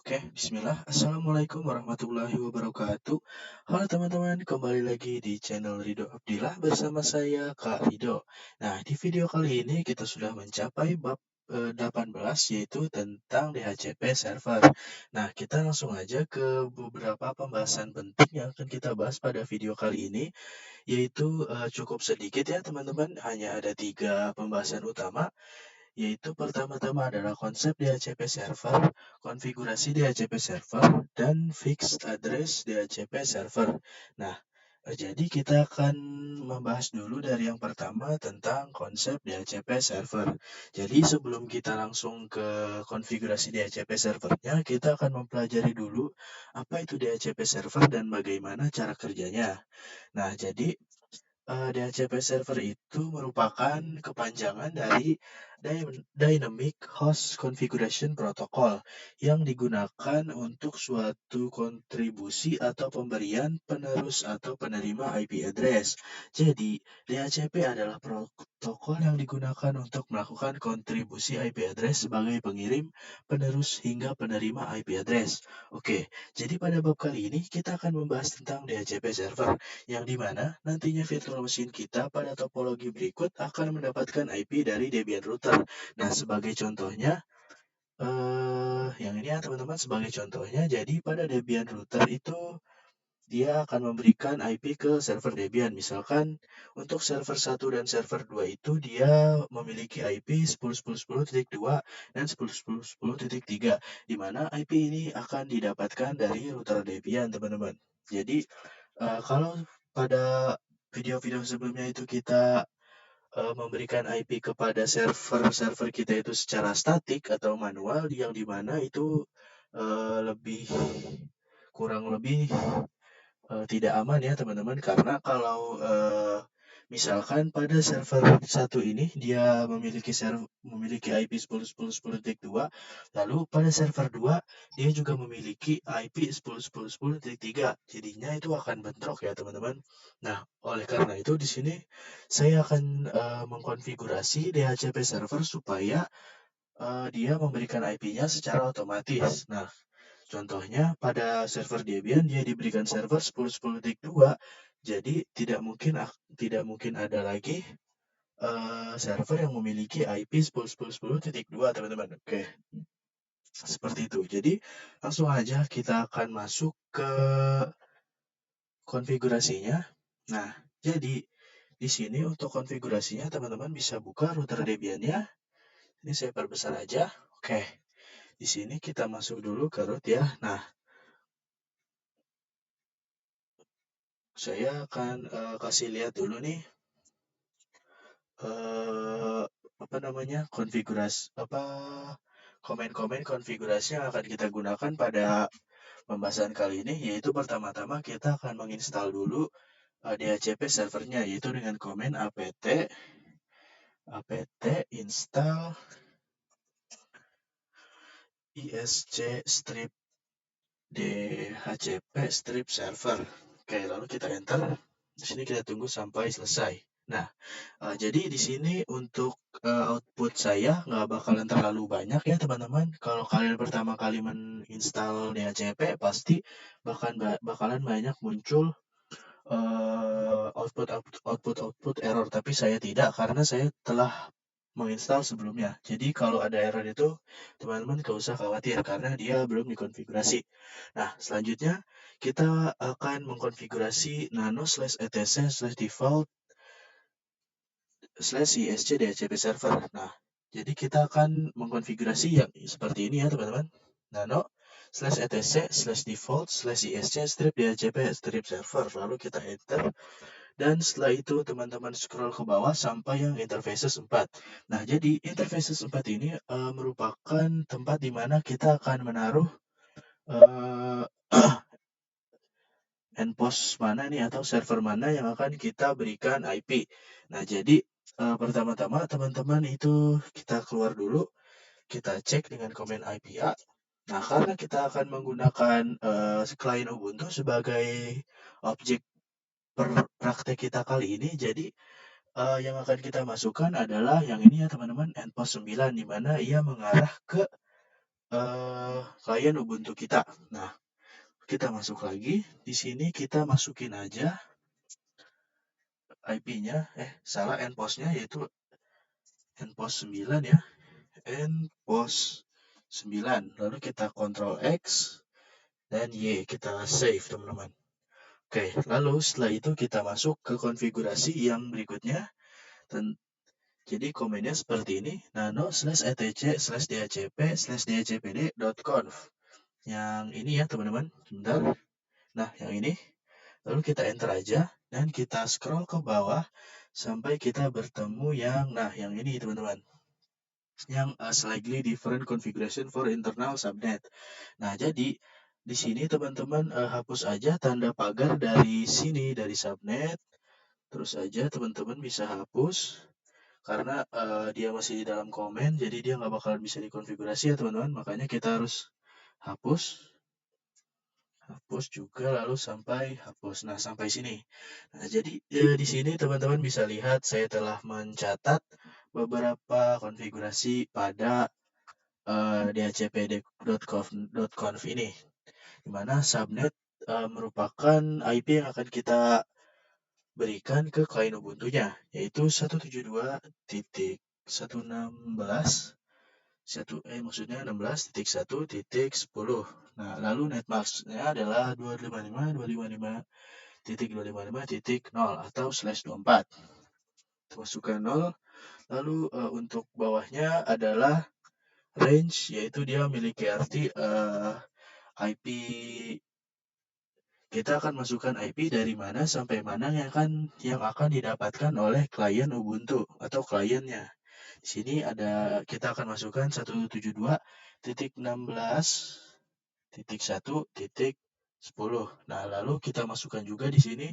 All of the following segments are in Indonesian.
Oke, bismillah. Assalamualaikum warahmatullahi wabarakatuh. Halo teman-teman, kembali lagi di channel Rido Abdillah bersama saya, Kak Rido. Nah, di video kali ini kita sudah mencapai bab 18, yaitu tentang DHCP server. Nah, kita langsung aja ke beberapa pembahasan penting yang akan kita bahas pada video kali ini, yaitu cukup sedikit ya teman-teman, hanya ada 3 pembahasan utama, yaitu pertama-tama adalah konsep DHCP server, konfigurasi DHCP server, dan fixed address DHCP server. Nah, jadi kita akan membahas dulu dari yang pertama tentang konsep DHCP server. Jadi sebelum kita langsung ke konfigurasi DHCP servernya, kita akan mempelajari dulu apa itu DHCP server dan bagaimana cara kerjanya. Nah, jadi DHCP server itu merupakan kepanjangan dari Dynamic Host Configuration Protocol yang digunakan untuk suatu kontribusi atau pemberian penerus atau penerima IP address. Jadi, DHCP adalah protokol yang digunakan untuk melakukan kontribusi IP address sebagai pengirim, penerus, hingga penerima IP address. Oke, jadi pada bab kali ini kita akan membahas tentang DHCP server, yang dimana nantinya virtual machine kita pada topologi berikut akan mendapatkan IP dari Debian router. Nah, sebagai contohnya, yang ini ya teman-teman, sebagai contohnya, jadi pada Debian router itu dia akan memberikan IP ke server Debian. Misalkan untuk server 1 dan server 2 itu dia memiliki IP 10.10.10.2 dan 10.10.10.3, di mana IP ini akan didapatkan dari router Debian, teman-teman. Jadi, kalau pada video-video sebelumnya itu kita memberikan IP kepada server-server kita itu secara statik atau manual, yang dimana itu kurang lebih tidak aman ya teman-teman, karena kalau misalkan pada server satu ini dia memiliki IP 10.10.10.2, lalu pada server 2 dia juga memiliki IP 10.10.10.3, jadinya itu akan bentrok ya teman-teman. Nah, oleh karena itu di sini saya akan mengkonfigurasi DHCP server supaya dia memberikan IP-nya secara otomatis. Nah, contohnya pada server Debian dia diberikan server 10.10.2, jadi tidak mungkin ada lagi server yang memiliki IP 10.10.10.2, teman-teman. Oke, seperti itu. Jadi langsung aja kita akan masuk ke konfigurasinya. Nah, jadi di sini untuk konfigurasinya teman-teman bisa buka router Debian-nya. Ini saya perbesar aja. Oke. Di sini kita masuk dulu ke root ya. Nah, saya akan kasih lihat dulu nih komen-komen konfigurasi yang akan kita gunakan pada pembahasan kali ini, yaitu pertama-tama kita akan menginstal dulu DHCP servernya, yaitu dengan komen apt install isc strip dhcp strip server. Oke, lalu kita enter. Di sini kita tunggu sampai selesai. Nah, jadi di sini untuk output saya nggak bakalan terlalu banyak ya teman-teman. Kalau kalian pertama kali menginstal DHCP pasti bakalan banyak muncul output error. Tapi saya tidak, karena saya telah menginstal sebelumnya. Jadi kalau ada error itu teman-teman gak usah khawatir karena dia belum dikonfigurasi. Nah, selanjutnya kita akan mengkonfigurasi nano/etc/default /isc DHCP server. Nah, jadi kita akan mengkonfigurasi yang seperti ini ya teman-teman. nano/etc/default/isc strip DHCP strip server. Lalu kita enter. Dan setelah itu teman-teman scroll ke bawah sampai yang interfaces 4. Nah, jadi interfaces 4 ini merupakan tempat di mana kita akan menaruh endpost mana nih atau server mana yang akan kita berikan IP. Nah, jadi pertama-tama teman-teman itu kita keluar dulu, kita cek dengan komen IPA. Nah, karena kita akan menggunakan klien Ubuntu sebagai objek praktek kita kali ini, jadi yang akan kita masukkan adalah yang ini ya teman-teman, endpost 9, di mana ia mengarah ke klien Ubuntu kita. Nah, kita masuk lagi. Di sini kita masukin aja IP-nya, salah, endpost-nya yaitu endpost 9 ya. Endpost 9. Lalu kita Ctrl X dan Y, kita save teman-teman. Oke, lalu setelah itu kita masuk ke konfigurasi yang berikutnya. Jadi komennya seperti ini, nano/etc/dhcp/dhcpd.conf. Yang ini ya teman-teman, sebentar. Nah, yang ini. Lalu kita enter aja dan kita scroll ke bawah sampai kita bertemu yang ini teman-teman. Yang slightly different configuration for internal subnet. Nah, jadi di sini teman-teman hapus aja tanda pagar dari sini, dari subnet. Terus aja teman-teman bisa hapus karena dia masih di dalam komen, jadi dia nggak bakalan bisa dikonfigurasi ya teman-teman. Makanya kita harus hapus juga, lalu sampai hapus. Nah, sampai sini. Nah, jadi di sini teman-teman bisa lihat saya telah mencatat beberapa konfigurasi pada dhcp.conf ini, di mana subnet merupakan IP yang akan kita berikan ke klien Ubuntu-nya, yaitu 16.10. Nah, lalu netmask-nya adalah 255.255.255.0 atau /24. Masukkan 0. Lalu untuk bawahnya adalah range, yaitu dia memiliki arti IP. Kita akan masukkan IP dari mana sampai mana yang akan didapatkan oleh klien Ubuntu atau kliennya. Di sini kita akan masukkan 172.16.1.10. Nah, lalu kita masukkan juga di sini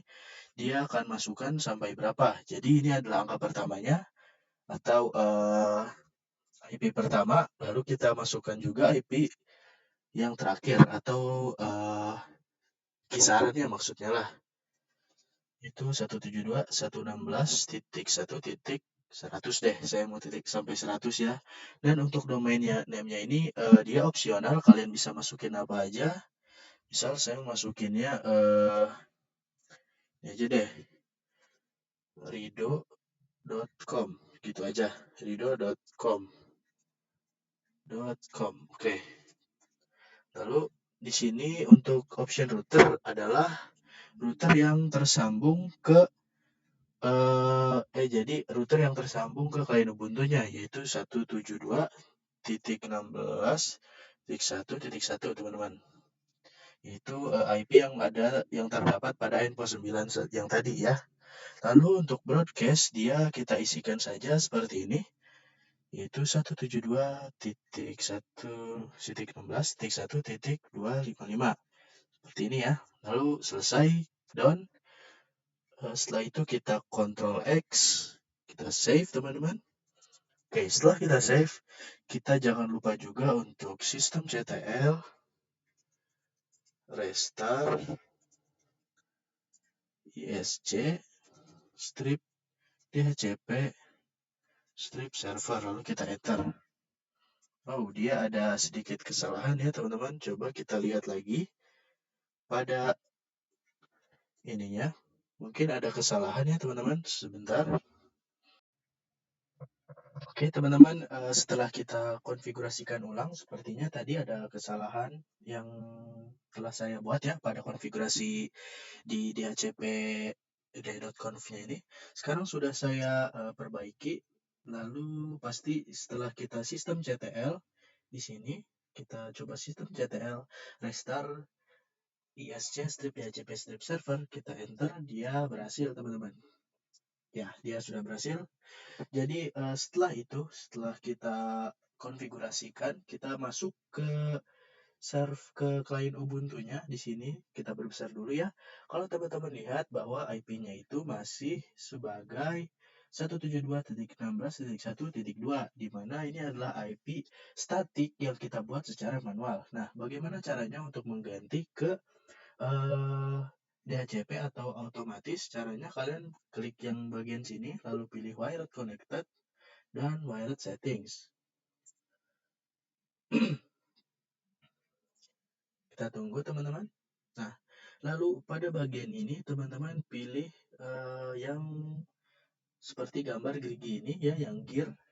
dia akan masukkan sampai berapa. Jadi ini adalah angka pertamanya atau IP pertama, lalu kita masukkan juga IP yang terakhir atau kisarannya maksudnya lah. Itu 172.116.1.100 deh, saya mau titik sampai 100 ya. Dan untuk domainnya, name-nya ini dia opsional, kalian bisa masukin apa aja. Misal saya masukinnya ini aja deh, rido.com, gitu aja, rido.com. Oke. Lalu di sini untuk option router adalah router yang tersambung ke jadi router yang tersambung ke klien Ubuntu-nya, yaitu 172.16.1.1 teman-teman. Itu IP yang terdapat pada endpost 9 yang tadi ya. Lalu untuk broadcast kita isikan saja seperti ini, yaitu 172.1.16.1.255. Seperti ini ya. Lalu selesai, done. Setelah itu kita Ctrl X, kita save teman-teman. Oke, setelah kita save, kita jangan lupa juga untuk systemctl restart isc strip dhcp strip server, lalu kita enter. Oh, dia ada sedikit kesalahan ya teman-teman. Coba kita lihat lagi pada ininya. Mungkin ada kesalahan ya teman-teman. Sebentar. Oke teman-teman, setelah kita konfigurasikan ulang, sepertinya tadi ada kesalahan yang telah saya buat ya pada konfigurasi di dhcp.conf-nya ini. Sekarang sudah saya perbaiki. Lalu pasti setelah kita systemctl di sini, kita coba systemctl restart isc strip dhcp strip server, kita enter, dia berhasil teman-teman. Ya, dia sudah berhasil. Jadi setelah kita konfigurasikan, kita masuk ke klien Ubuntu-nya. Di sini kita berbesar dulu ya. Kalau teman-teman lihat bahwa IP-nya itu masih sebagai 172.16.1.2, di mana ini adalah IP statik yang kita buat secara manual. Nah, bagaimana caranya untuk mengganti ke DHCP atau otomatis? Caranya kalian klik yang bagian sini, lalu pilih wired connected dan wired settings. Kita tunggu teman-teman. Nah, lalu pada bagian ini teman-teman pilih yang seperti gambar gerigi ini ya, yang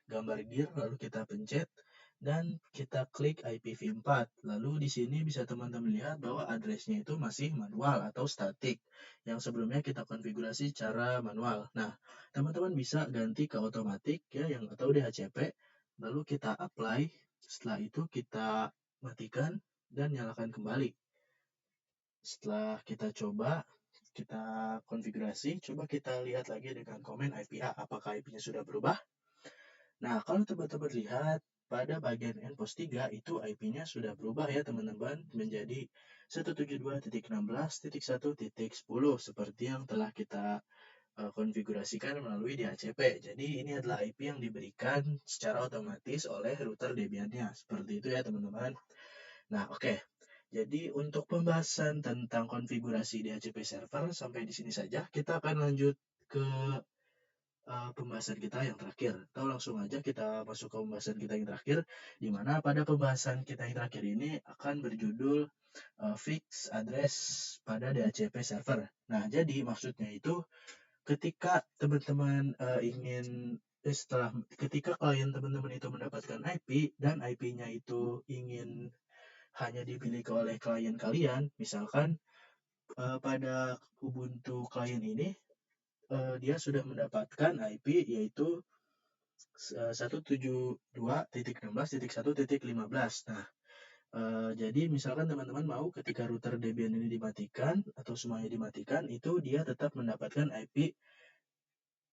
gambar gear, lalu kita pencet dan kita klik IPv4. Lalu di sini bisa teman-teman lihat bahwa addressnya itu masih manual atau statik, yang sebelumnya kita konfigurasi secara manual. Nah, teman-teman bisa ganti ke otomatis ya, yang atau DHCP, lalu kita apply. Setelah itu kita matikan dan nyalakan kembali. Setelah kita coba, kita konfigurasi, coba kita lihat lagi dengan komen IPA, apakah IP-nya sudah berubah. Nah, kalau teman-teman lihat pada bagian endpost 3 itu IP-nya sudah berubah ya teman-teman, menjadi 172.16.1.10 seperti yang telah kita konfigurasikan melalui DHCP. Jadi ini adalah IP yang diberikan secara otomatis oleh router Debian-nya. Seperti itu ya teman-teman. Nah, oke. Jadi untuk pembahasan tentang konfigurasi DHCP server sampai di sini saja. Kita akan lanjut ke pembahasan kita yang terakhir. Atau langsung aja kita masuk ke pembahasan kita yang terakhir, di mana pada pembahasan kita yang terakhir ini akan berjudul fix address pada DHCP server. Nah, jadi maksudnya itu ketika teman-teman ketika klien teman-teman itu mendapatkan IP dan IP-nya itu ingin hanya dimiliki oleh klien kalian, misalkan pada Ubuntu klien ini dia sudah mendapatkan IP yaitu 172.16.1.15. Nah, jadi misalkan teman-teman mau ketika router Debian ini dimatikan atau semuanya dimatikan, itu dia tetap mendapatkan IP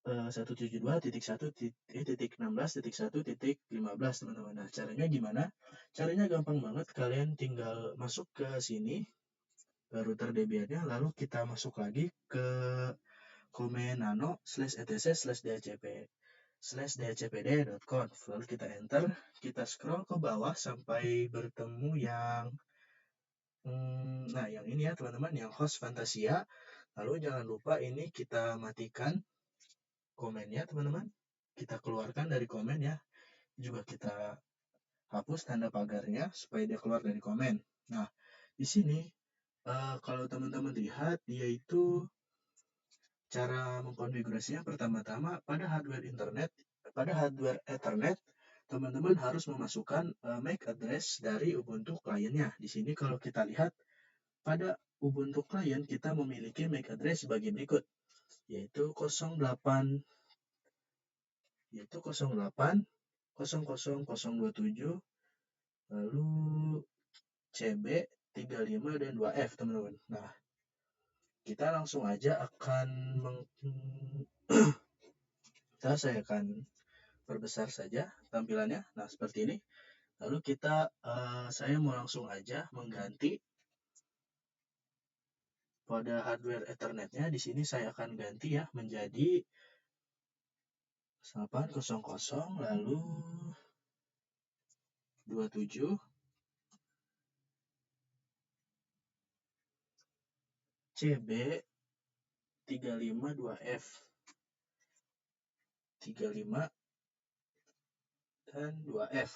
172.1.16.1.15 teman-teman. Nah, caranya gimana? Caranya gampang banget. Kalian tinggal masuk ke sini ke router Debian-nya, lalu kita masuk lagi ke komen nano /etc/dhcp/dhcpd.conf, lalu kita enter, kita scroll ke bawah sampai bertemu yang nah yang ini ya teman-teman, yang host Fantasia. Lalu jangan lupa ini kita matikan komennya teman-teman, kita keluarkan dari komen ya, juga kita hapus tanda pagarnya supaya dia keluar dari komen. Nah, di sini kalau teman-teman lihat, dia itu cara mengkonfigurasinya pertama-tama pada hardware Ethernet, teman-teman harus memasukkan MAC address dari Ubuntu kliennya. Di sini kalau kita lihat pada Ubuntu klien kita memiliki MAC address sebagai berikut, yaitu 08 00027 lalu CB 35 dan 2F teman-teman. Nah, kita langsung aja saya akan perbesar saja tampilannya. Nah, seperti ini. Lalu saya mau langsung aja mengganti pada hardware Ethernet-nya. Di sini saya akan ganti ya menjadi 800 lalu 27 CB 35 2F 35 dan 2F.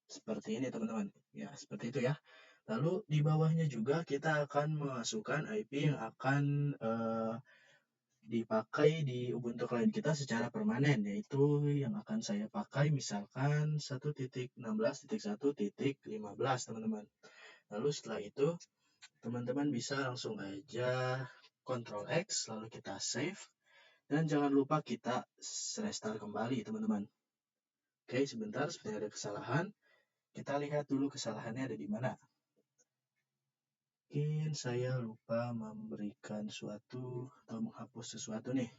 Seperti ini teman-teman. Ya, seperti itu ya. Lalu di bawahnya juga kita akan memasukkan IP yang akan dipakai di Ubuntu klien kita secara permanen, yaitu yang akan saya pakai misalkan 1.16.1.15 teman-teman. Lalu setelah itu teman-teman bisa langsung aja Ctrl X lalu kita save, dan jangan lupa kita restart kembali teman-teman. Oke, sebentar, sepertinya ada kesalahan. Kita lihat dulu kesalahannya ada di mana. Mungkin saya lupa memberikan suatu atau menghapus sesuatu nih.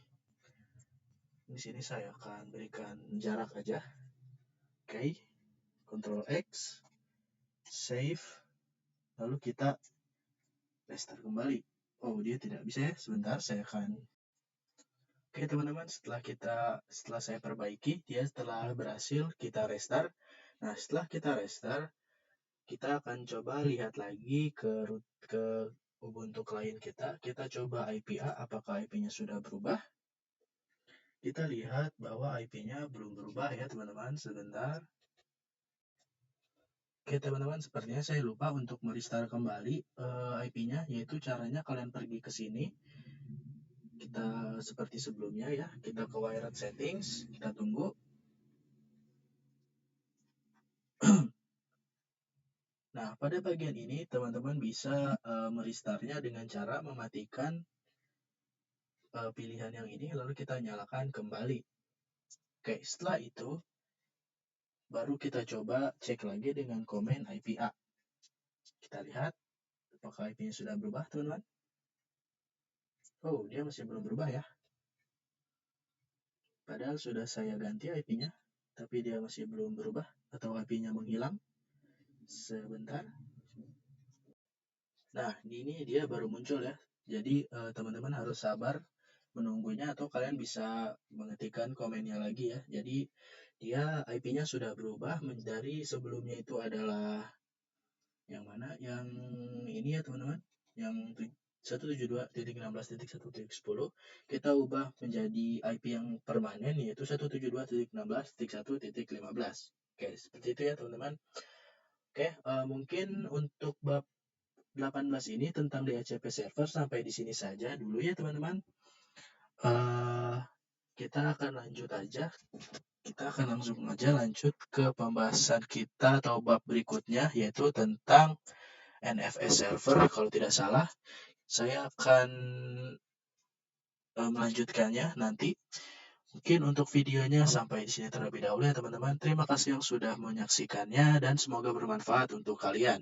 Di sini saya akan berikan jarak aja. Oke, Ctrl X, save, lalu kita restart kembali. Oh, dia tidak bisa ya. Sebentar, saya akan. Oke teman-teman, setelah saya perbaiki, dia telah berhasil kita restart. Nah, setelah kita restart, kita akan coba lihat lagi ke Ubuntu klien kita. Kita coba IPA, apakah IP-nya sudah berubah. Kita lihat bahwa IP-nya belum berubah ya teman-teman, sebentar. Oke teman-teman, sepertinya saya lupa untuk merestart kembali IP-nya, yaitu caranya kalian pergi ke sini. Kita seperti sebelumnya ya, kita ke wired settings, kita tunggu. Nah, pada bagian ini teman-teman bisa merestartnya dengan cara mematikan pilihan yang ini, lalu kita nyalakan kembali. Oke, setelah itu baru kita coba cek lagi dengan komen IPA. Kita lihat apakah IP-nya sudah berubah, teman-teman. Oh, dia masih belum berubah ya. Padahal sudah saya ganti IP-nya, tapi dia masih belum berubah atau IP-nya menghilang. Sebentar. Nah, ini dia baru muncul ya. Jadi teman-teman harus sabar menunggunya atau kalian bisa mengetikkan komennya lagi ya. Jadi dia IP-nya sudah berubah dari sebelumnya itu adalah yang mana? Yang ini ya teman-teman. Yang 172.16.1.10 kita ubah menjadi IP yang permanen yaitu 172.16.1.15. Oke, seperti itu ya teman-teman. Oke, mungkin untuk bab 18 ini tentang DHCP server sampai di sini saja dulu ya teman-teman. Kita akan lanjut aja. Kita akan langsung aja lanjut ke pembahasan kita atau bab berikutnya yaitu tentang NFS server. Kalau tidak salah, saya akan melanjutkannya nanti. Mungkin untuk videonya sampai di sini terlebih dahulu ya teman-teman. Terima kasih yang sudah menyaksikannya dan semoga bermanfaat untuk kalian.